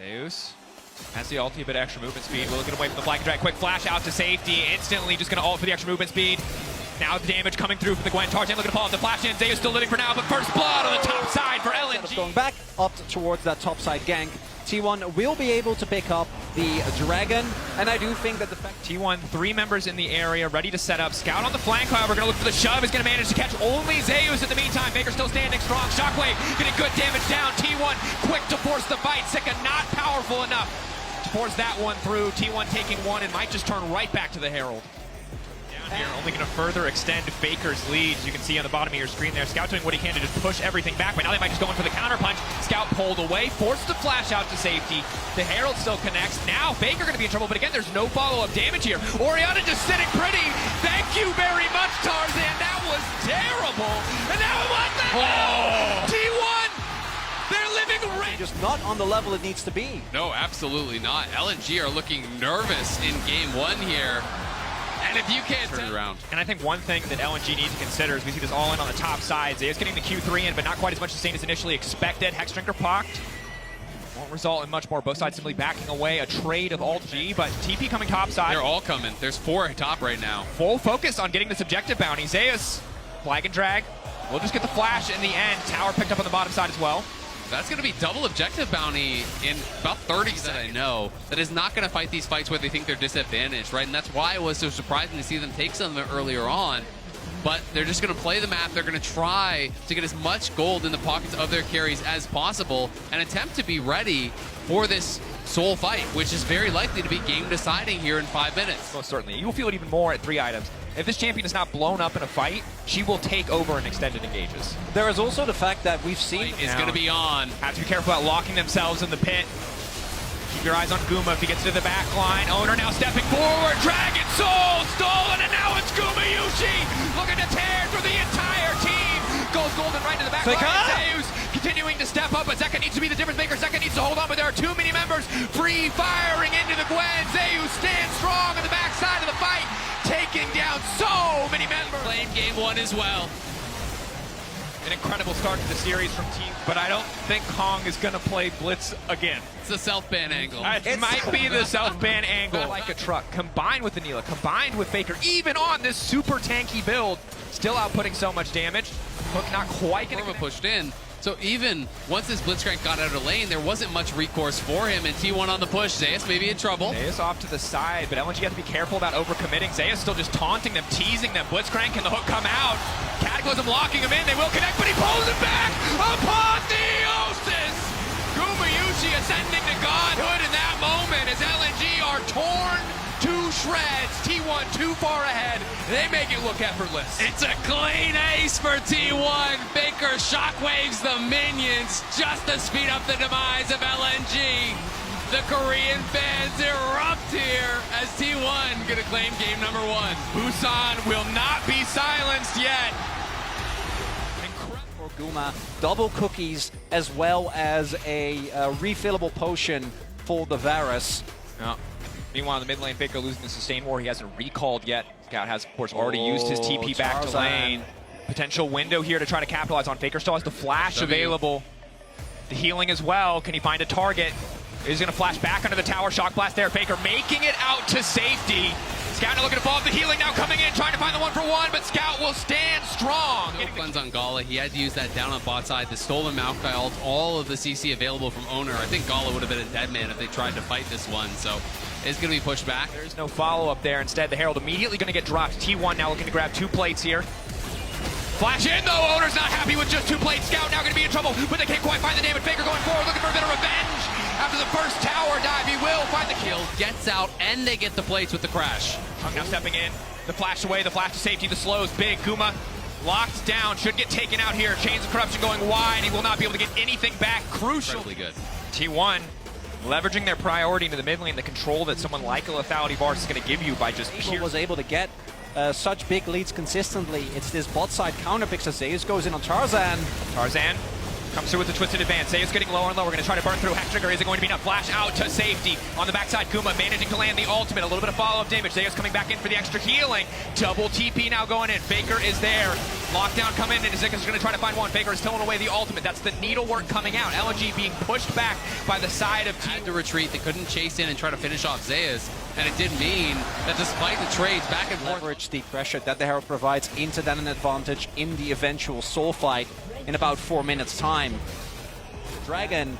Zeus has the ulti, a bit of extra movement speed. We're looking away from the flag drag. Quick flash out to safety. Instantly just going to ult for the extra movement speed. Now the damage coming through from the Gwen. Tarzan looking to follow up the flash in. Zeus still living for now, but first blood on the top side for LNG. Going back up towards that top side gank, T1 will be able to pick up the Dragon, and I do think that the fact T1, 3 members in the area, ready to set up. Scout on the flank, however, going to look for the shove. Is going to manage to catch only Zeus in the meantime. Baker still standing strong. Shockwave getting good damage down. T1 quick to force the fight. Sika not powerful enough to force that one through. T1 taking one and might just turn right back to the Herald. Here, only going to further extend Faker's lead. As you can see on the bottom of your screen there, Scout doing what he can to just push everything back, but now they might just go in for the counter punch. Scout pulled away, forced the flash out to safety. The Herald still connects. Now Faker going to be in trouble, but again, there's no follow-up damage here. Oriana just sitting pretty. Thank you very much, Tarzan. That was terrible. And now what the hell? T1, they're living right. just not on the level it needs to be. No, absolutely not. LNG are looking nervous in game 1 here. And if you can't turn it around. And I think one thing that LNG needs to consider is we see this all in on the top side. Zeus getting the Q3 in, but not quite as much sustained as initially expected. Hex Drinker pocked. Won't result in much more. Both sides simply backing away. A trade of alt G, but TP coming top side. They're all coming. There's 4 at top right now. Full focus on getting this objective bounty. Zeus, flag and drag. We'll just get the flash in the end. Tower picked up on the bottom side as well. That's going to be double objective bounty in about 30 seconds. That I know that is not going to fight these fights where they think they're disadvantaged, right? And that's why it was so surprising to see them take some earlier on. But they're just going to play the map. They're going to try to get as much gold in the pockets of their carries as possible and attempt to be ready for this soul fight, which is very likely to be game deciding here in 5 minutes. Most certainly. You will feel it even more at 3 items. If this champion is not blown up in a fight, she will take over in extended engages. There is also the fact that we've seen... It's going to be on. Have to be careful about locking themselves in the pit. Keep your eyes on Guma if he gets to the back line. Owner now stepping forward. Dragon Soul stolen, and now it's Guma Yushi looking to tear through the entire team. Goes golden right to the back line. Zeus continuing to step up, but Zeka needs to be the difference maker. Zeka needs to hold on, but there are too many members free firing into the Gwen. Zeus stands strong on the back side of the fight, taking down so many members. Played game 1 as well. An incredible start to the series from Team, but I don't think Kong is going to play Blitz again. It's the self-ban angle. It might be the self-ban angle. Like a truck, combined with the Neela, combined with Faker, even on this super tanky build, still outputting so much damage. Hook not quite getting pushed in. So even once this Blitzcrank got out of lane, there wasn't much recourse for him, and T1 on the push. Zeus may be in trouble. Zeus off to the side, but LNG has to be careful about overcommitting. Zeus still just taunting them, teasing them. Blitzcrank, can the hook come out? Cataclysm locking him in. They will connect, but he pulls him back. Apotheosis! Guma Yushi ascending to godhood in that moment as LNG are torn to shreds. T1 too far ahead. They make it look effortless. It's a clean ace for T1. Baker shockwaves the minions just to speed up the demise of LNG. The Korean fans erupt here as T1 gonna claim game number 1. Busan will not be silenced yet. For Guma, double cookies as well as a refillable potion for the Varus. No. Meanwhile, in the mid lane, Faker losing the sustain war. He hasn't recalled yet. Scout has, of course, already used his TP back to lane. Potential window here to try to capitalize on. Faker still has the flash available. The healing as well. Can he find a target? He's going to flash back under the tower. Shock blast there. Faker making it out to safety. Scout now looking to follow up the healing, now coming in, trying to find the 1-for-1, but Scout will stand strong. No cleanse on Gala. He had to use that down on bot side. The stolen Maokai ult, all of the CC available from Owner. I think Gala would have been a dead man if they tried to fight this one, so it's going to be pushed back. There's no follow-up there. Instead, the Herald immediately going to get dropped. T1 now looking to grab 2 plates here. Flash in, though. Owner's not happy with just 2 plates. Scout now going to be in trouble, but they can't quite find the damage. Faker going forward, looking for a bit of revenge. After the first tower dive, he will find the kill. Gets out, and they get the plates with the crash. Hung now stepping in. The flash away, the flash to safety, the slows big. Guma locked down, should get taken out here. Chains of Corruption going wide. He will not be able to get anything back. Crucial. Incredibly good. T1 leveraging their priority into the mid lane, the control that someone like a Lethality Vars is going to give you by just was able to get such big leads consistently. It's this bot side counter picks as Zeus goes in on Tarzan. Tarzan comes through with the twisted advance. Zeus getting lower and lower. Going to try to burn through. Hex Trigger isn't going to be enough. Flash out to safety. On the backside, Guma managing to land the ultimate. A little bit of follow-up damage. Zeus coming back in for the extra healing. Double TP now going in. Faker is there. Lockdown come in, and Zika's going to try to find one. Faker is throwing away the ultimate. That's the needlework coming out. LNG being pushed back by the side of Had to retreat. They couldn't chase in and try to finish off Zeus. And it did mean that despite the trades back and forth, Leverage the pressure that the Herald provides into then an advantage in the eventual soul fight in about 4 minutes time. Dragon,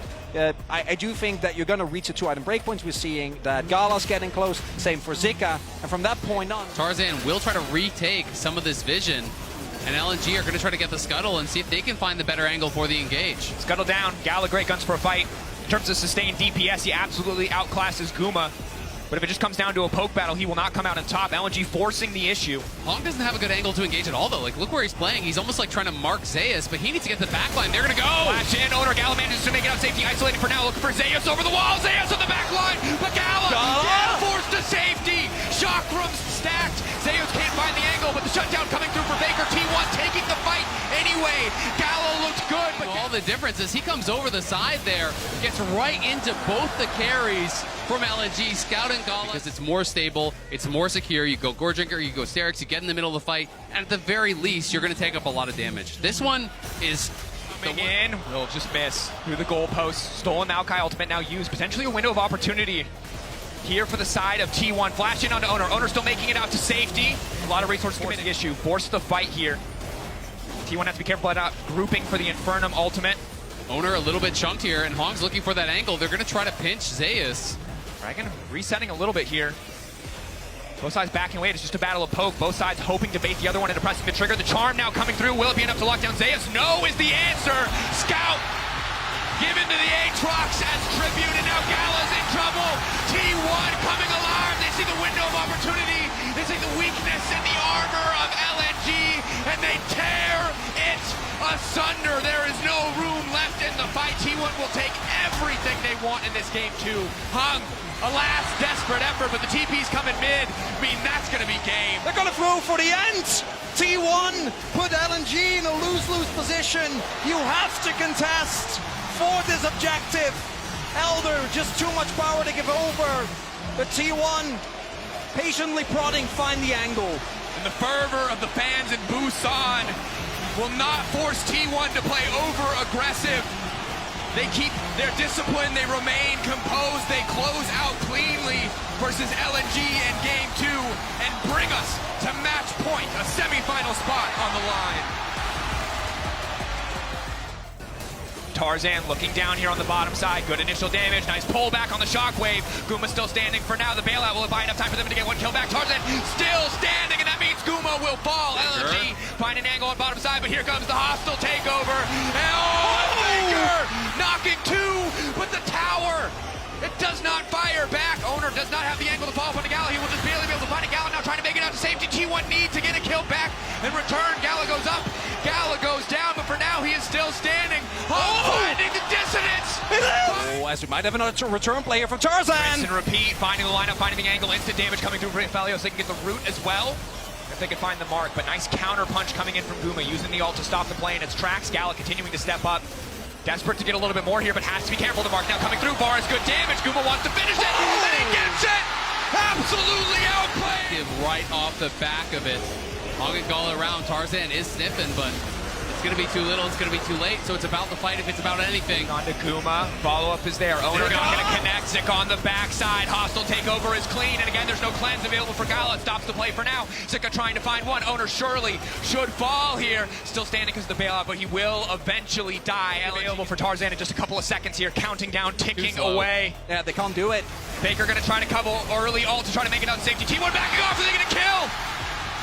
I do think that you're going to reach the 2-item breakpoints. We're seeing that Gala's getting close, same for Zika, and from that point on, Tarzan will try to retake some of this vision, and LNG are going to try to get the scuttle and see if they can find the better angle for the engage. Scuttle down. Gala, great guns for a fight. In terms of sustained DPS, he absolutely outclasses Guma. But if it just comes down to a poke battle, he will not come out on top. LNG forcing the issue. Hong doesn't have a good angle to engage at all, though. Like, look where he's playing. He's almost like trying to mark Zeus, but he needs to get the backline. They're going to go. Flash in. Owner Gala manages to make it out safety. Isolated for now. Looking for Zeus over the wall. Zeus on the backline. But Gala forced to safety. Chakrams stacked. Zeus can't find the angle, but the shutdown coming through for Baker. T1 taking the fight anyway. Gala looks good, but all the difference is he comes over the side there, gets right into both the carries from LNG, Scout and Gala, because it's more stable, it's more secure. You go Goredrinker, you go Sterix, you get in the middle of the fight, and at the very least, you're going to take up a lot of damage. This one is coming in, will just miss through the goalpost. Stolen Maokai ultimate now used, potentially a window of opportunity here for the side of T1. Flash in onto Owner. Owner still making it out to safety. A lot of resources committed issue. Force the fight here. T1 has to be careful about grouping for the Infernum ultimate. Owner a little bit chunked here, and Hong's looking for that angle. They're going to try to pinch Zeus. Dragon resetting a little bit here. Both sides backing away. It's just a battle of poke. Both sides hoping to bait the other one into pressing the trigger. The charm now coming through. Will it be enough to lock down Zeus? No is the answer. Scout given to the Aatrox as tribute, and now Gala's in trouble. T1 coming alive. They see the window of opportunity. They see the weakness in the armor of LNG, and they tear it asunder. There is no room left in the fight. T1 will take everything they want in this game too. Hung, a last desperate effort, but the TP's coming mid. I mean, that's going to be game. They're going to throw for the end. T1 put LNG in a lose-lose position. You have to contest for this objective. Elder, just too much power to give over. But T1 patiently prodding, find the angle. And the fervor of the fans in Busan will not force T1 to play over-aggressive. They keep their discipline, they remain composed, they close out cleanly versus LNG in Game 2 and bring us to match point, a semifinal spot on the line. Tarzan looking down here on the bottom side. Good initial damage. Nice pullback on the shockwave. Guma still standing for now. The bailout will buy enough time for them to get one kill back. Tarzan still standing, and that means Guma will fall. LNG find an angle on bottom side, but here comes the hostile takeover. Baker knocking two, but the tower, it does not fire back. Owner does not have the angle to fall upon the Gala. He will just barely be able to find a Gala now, trying to make it out to safety. T1 needs to get a kill back and return. Gala goes up. Gala goes down, but for now he is still standing. Finding the dissonance. oh, as we might have another return play here from Tarzan. Rinse and repeat, finding the lineup, finding the angle, instant damage coming through for Felios. They can get the root as well if they can find the mark, but nice counter punch coming in from Guma, using the ult to stop the play in its tracks. Gala continuing to step up. Desperate to get a little bit more here, but has to be careful. The mark now coming through. Bar is good damage. Guma wants to finish it, and he gets it! Absolutely outplayed! Right off the back of it. Hong and Gala around. Tarzan is sniffing, but it's going to be too little, it's going to be too late, so it's about the fight if it's about anything. On to Guma. Follow-up is there. Owner not going to connect. Zik on the backside. Hostile takeover is clean, and again, there's no cleanse available for Gala. It stops the play for now. Zika trying to find one. Owner surely should fall here. Still standing because of the bailout, but he will eventually die. Available for Tarzan in just a couple of seconds here. Counting down, ticking away. Yeah, they can't do it. Baker going to try to cover early ult to try to make it out safety. T1 backing off. Are they going to kill?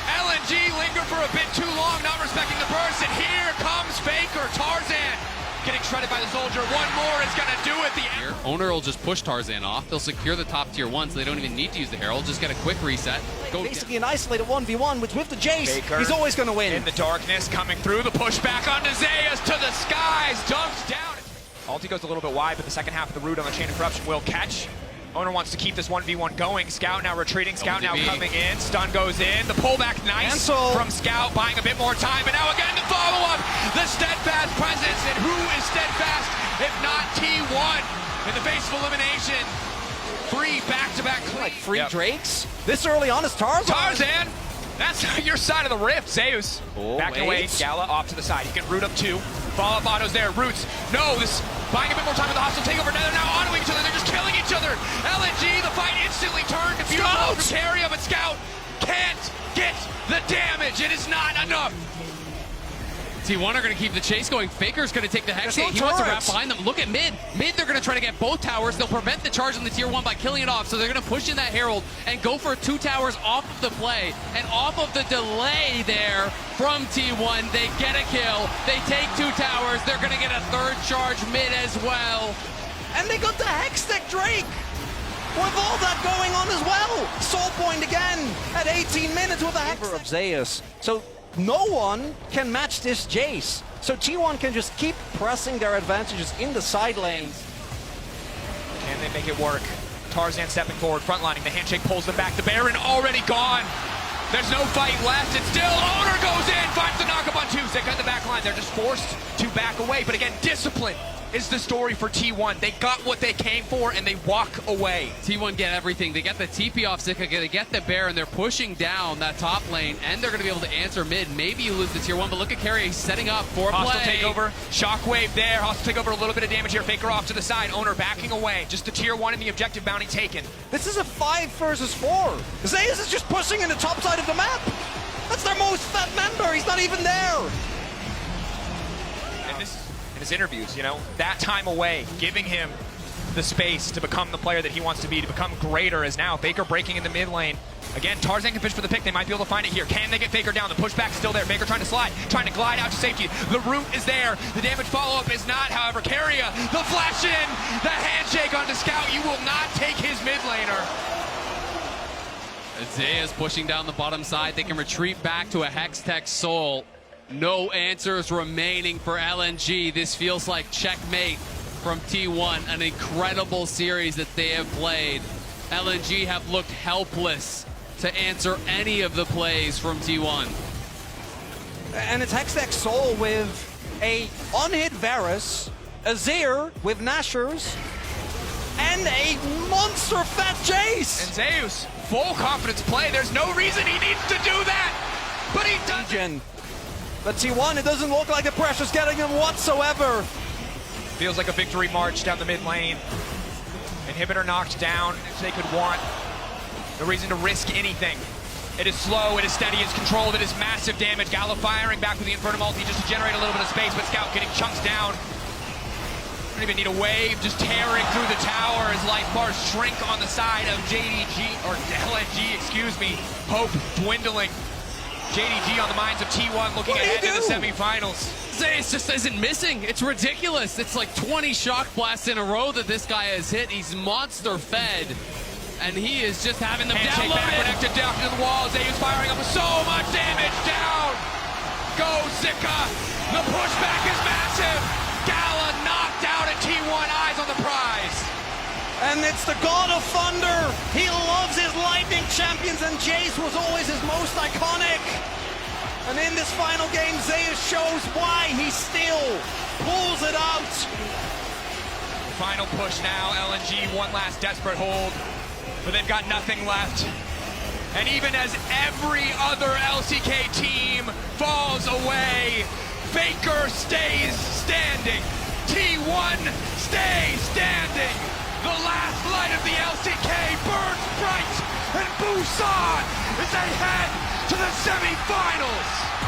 LNG linger for a bit too long, not respecting the burst, and here comes Faker. Tarzan getting shredded by the soldier. One more is going to do it. Here, Owner will just push Tarzan off. They'll secure the top tier one, so they don't even need to use the Herald. Just get a quick reset. Go basically an isolated 1v1, which with the Jace, Baker he's always going to win. In the darkness, coming through, the pushback onto Zeus to the skies, dumps down. Ulti goes a little bit wide, but the second half of the root on the Chain of Corruption will catch. Owner wants to keep this 1v1 going. Scout now retreating. Scout now coming in. Stun goes in. The pullback nice from Scout, buying a bit more time. And now again the follow-up. The steadfast presence. And who is steadfast if not T1 in the face of elimination? Free back-to-back clean. Like free Drakes. This early on is Tarzan. Tarzan That's your side of the rift, Zeus. Oh, Backing away, Gala off to the side. He can root up 2. Follow-up autos there, roots. No, this buying a bit more time with the hostile takeover. Now they're autoing each other. They're just killing each other. LNG, the fight instantly turned to beautiful from Carrier, but Scout can't get the damage. It is not enough. T1 are going to keep the chase going. Faker's going to take the Hex There's hit. no He wants to wrap turrets. behind them. Look at mid. Mid, they're going to try to get both towers. They'll prevent the charge on the tier 1 by killing it off. So they're going to push in that Herald and go for 2 towers off of the play. And off of the delay there from T1, they get a kill. They take 2 towers. They're going to get a 3rd charge mid as well. And they got the Hextech Drake with all that going on as well. Soul point again at 18 minutes with the Favor of Hextech. Zeus. So no one can match this Jace. So T1 can just keep pressing their advantages in the side lanes. Can they make it work? Tarzan stepping forward, frontlining. The handshake pulls them back. The Baron already gone. There's no fight left. It's still Owner goes in, finds the knockup on 2. They cut the back line. They're just forced to back away. But again, discipline is the story for T1. They got what they came for and they walk away. T1 get everything. They get the TP off Zika, they get the Baron, they're pushing down that top lane, and they're going to be able to answer mid. Maybe you lose the tier 1, but look at Carrier, he's setting up for a Hostile play. takeover, Shockwave there. Hostile takeover, a little bit of damage here. Faker off to the side. Owner backing away. Just the tier 1 and the objective bounty taken. This is a 5 versus 4. Zeus is just pushing in the top side of the map. That's their most fat member. He's not even there. And this, in his interviews, you know, that time away, giving him the space to become the player that he wants to be, to become greater, as now Faker breaking in the mid lane. Again, Tarzan can fish for the pick. They might be able to find it here. Can they get Faker down? The pushback's still there. Faker trying to slide, trying to glide out to safety. The root is there. The damage follow-up is not, however. Carrier, the flash in, the handshake onto Scout. You will not take his mid laner. Zeus pushing down the bottom side. They can retreat back to a Hextech Soul. No answers remaining for LNG. This feels like checkmate from T1. An incredible series that they have played. LNG have looked helpless to answer any of the plays from T1. And it's Hextech Soul with a unhit Varus, a Zir with Nashers, and a monster fat Jace. And Zeus, full confidence play. There's no reason he needs to do that, but he doesn't. But T1, it doesn't look like the pressure's getting him whatsoever. Feels like a victory march down the mid lane. Inhibitor knocked down, if they could want. No reason to risk anything. It is slow, it is steady, it's controlled, it is massive damage. Gala firing back with the Inferno multi just to generate a little bit of space, but Scout getting chunks down. Don't even need a wave, just tearing through the tower as life bars shrink on the side of JDG, or LNG, excuse me. Hope dwindling. JDG on the minds of T1 looking ahead to the semifinals. Zeus just isn't missing. It's ridiculous. It's like 20 shock blasts in a row that this guy has hit. He's monster fed. And he is just having them Handshake back, downloaded. connected down to the wall. Zeus firing up with so much damage down. Go Zika. The pushback is massive. Gala knocked out at T1, eyes on the prize. And it's the God of Thunder. He loves his lightning champions, and Jace was always his most iconic. And in this final game, Zeus shows why he still pulls it out. Final push now. LNG, one last desperate hold, but they've got nothing left. And even as every other LCK team falls away, Faker stays standing. T1 stays standing. The last light of the LCK burns bright, and Busan is ahead to the semifinals.